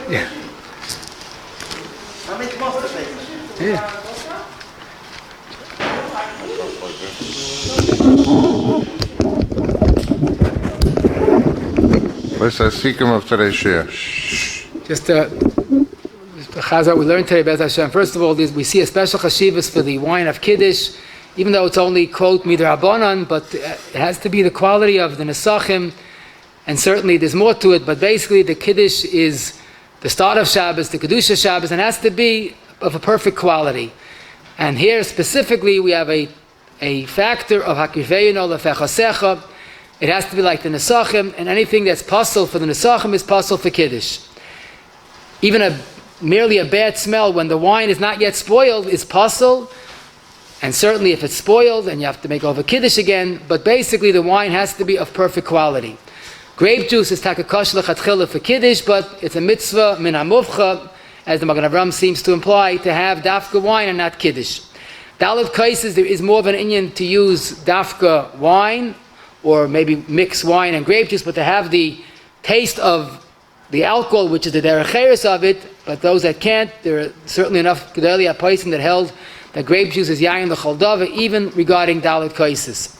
Yeah. Yeah. What's the seeking of today's share? Just the Chazar we learned today, Bez Hashem. First of all, we see a special chashivas for the wine of Kiddush, even though it's only quote midrabanan, but it has to be the quality of the Nesachim, and certainly there's more to it. But basically, the Kiddush is the start of Shabbos, the Kedusha Shabbos, and has to be of a perfect quality. And here specifically, we have a factor of hakiveyino lefechasecha. It has to be like the Nesachim, and anything that's possible for the Nesachim is possible for Kiddush. Even merely a bad smell when the wine is not yet spoiled is possible, and certainly if it's spoiled, then you have to make over Kiddush again, but basically the wine has to be of perfect quality. Grape juice is takakash lechatchila for Kiddush, but it's a mitzvah min hamuvcha, as the Magen Avraham seems to imply, to have dafka wine and not Kiddush. Dalet kaises, there is more of an inyan to use dafka wine, or maybe mix wine and grape juice, but to have the taste of the alcohol, which is the derech eretz of it. But those that can't, there are certainly enough gedolei hapaisim that held that grape juice is yayin l'chol davar, even regarding dalet kaises.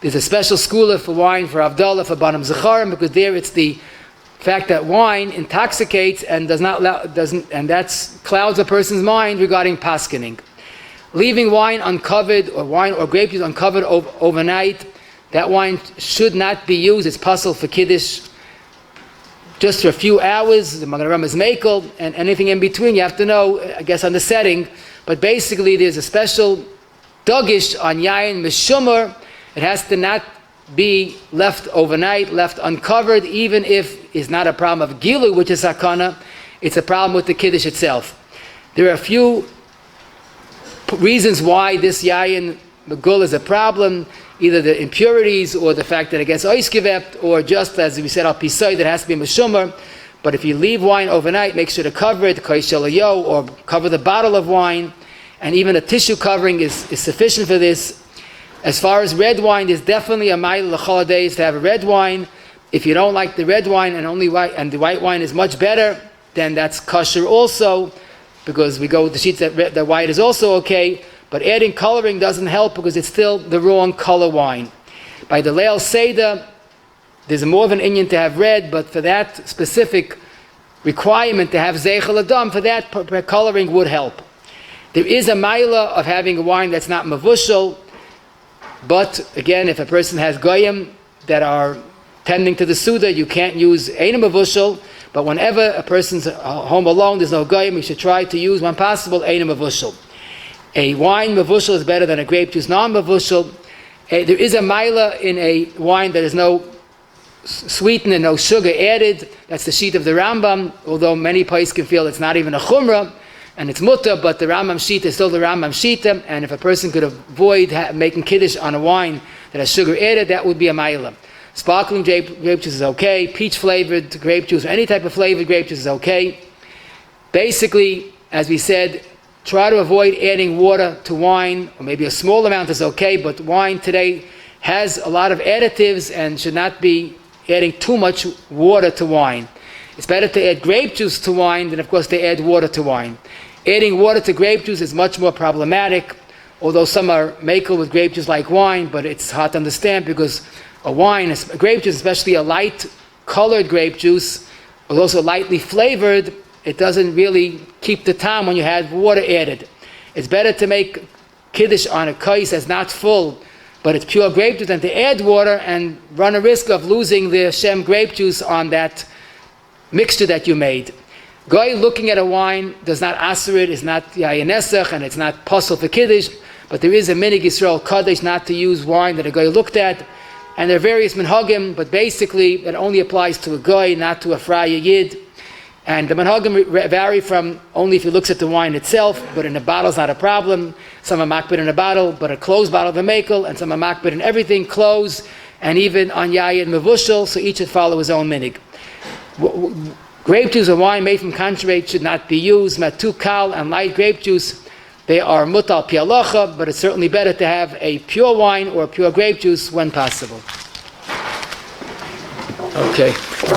There's a special skula for wine for Avdallah, for Banam Zecharim, because there it's the fact that wine intoxicates and and that's clouds a person's mind regarding paskening. Leaving wine uncovered, or wine or grape juice uncovered overnight, that wine should not be used. It's possible for Kiddush just for a few hours. The Magen Avraham is mekel, and anything in between you have to know, I guess, on the setting. But basically, there's a special dagish on yayin mishumar. It has to not be left overnight, left uncovered, even if it's not a problem of gilu, which is sakana. It's a problem with the Kiddush itself. There are a few reasons why this yayin megul is a problem. Either the impurities, or the fact that it gets oiskevept, or just as we said al pisay, that has to be meshumar. But if you leave wine overnight, make sure to cover it, kaishalayo, or cover the bottle of wine, and even a tissue covering is sufficient for this. As far as red wine, there's definitely a ma'il l'chol days to have a red wine. If you don't like the red wine and only white, and the white wine is much better, then that's kosher also, because we go with the sheets that white is also okay. But adding coloring doesn't help because it's still the wrong color wine. By the Leil Seder, there's more of an inyan to have red, but for that specific requirement to have Zeichel Adam, for that coloring would help. There is a maila of having a wine that's not mavushal, but again, if a person has goyim that are tending to the Suda, you can't use Ein mavushal, but whenever a person's home alone, there's no goyim, you should try to use when possible Ein mavushal. A wine mavushal is better than a grape juice non-mavushal. There is a maila in a wine that is no sweetener, no sugar added. That's the sheet of the Rambam, although many places can feel it's not even a chumrah, and it's mutter, but the Rambam sheet is still the Rambam shita, and if a person could avoid making kiddush on a wine that has sugar added, that would be a maila. Sparkling grape juice is okay. Peach-flavored grape juice, or any type of flavored grape juice is okay. Basically, as we said, try to avoid adding water to wine, or maybe a small amount is okay, but wine today has a lot of additives and should not be adding too much water to wine. It's better to add grape juice to wine than, of course, to add water to wine. Adding water to grape juice is much more problematic, although some are makel with grape juice like wine, but it's hard to understand because a grape juice, especially a light-colored grape juice, was also lightly flavored. It doesn't really keep the time when you have water added. It's better to make kiddush on a kais that's not full, but it's pure grape juice, than to add water and run a risk of losing the Shem grape juice on that mixture that you made. Guy looking at a wine does not aser it, is not yayin nesach, and it's not possible for kiddush, but there is a minig Yisrael kaddish not to use wine that a guy looked at, and there are various minhagim, but basically it only applies to a guy, not to a fraya yid. And the manhagim vary from only if he looks at the wine itself, but in a bottle is not a problem. Some are makbid in a bottle, but a closed bottle of a makel, and some are makbid in everything, closed, and even on yayin mavushal, so each should follow his own minig. Grape juice or wine made from concentrate should not be used. Matu kal and light grape juice, they are mutal pialacha, but it's certainly better to have a pure wine or pure grape juice when possible. Okay.